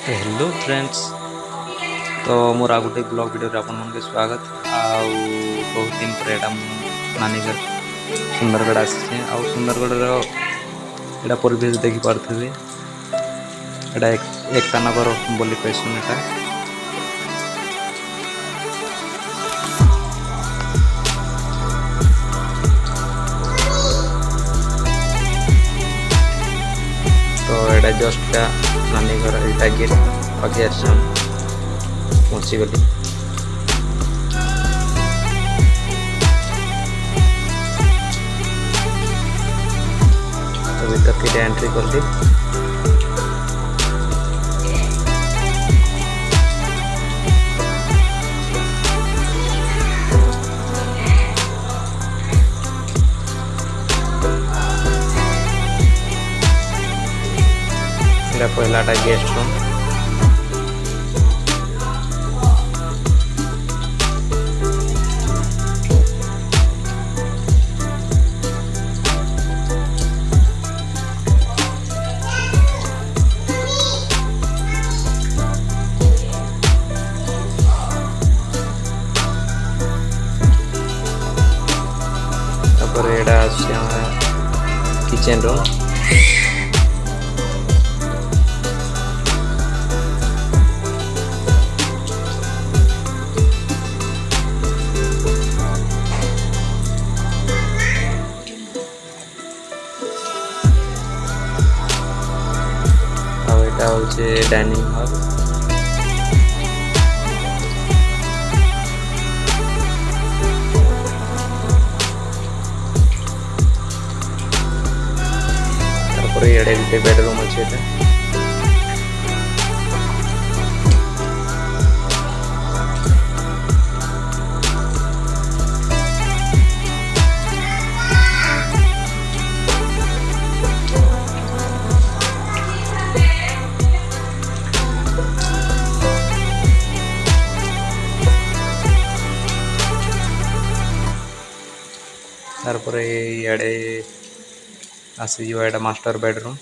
Hello friends. तो मोर आ गोटे blog video रे आपन के स्वागत। आउ बहुत दिन पर एटा नानी घर सुंदरगढ़ आसी आउ सुंदरगढ़ एटा परिवेश देखि पारथबे। एटा एकता नगर बोली कहसन एटा। तो एटा जस्ट का नानी घर एटा गेट पाखे आछन पहुंची गली। तो भीतर के एंट्री कर दी। एटा पहलाटा गेस्ट रूम। एटा किचन रूम। एटा होचे डाइनिंग हॉल। एडे गोटे बेडरूम अच्छे तारपर इे आसी एटा मास्टर बेडरूम।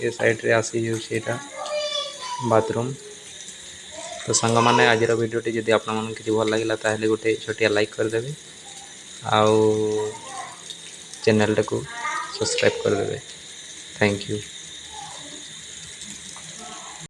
ये साइड रे आसी एटा बाथरूम। तो सांग मैंने आज वीडियोटी जब आप किसी भल लगे ताहले गोटे छोटिया लाइक करदे आउ चैनल को सब्सक्राइब करदे। Thank you.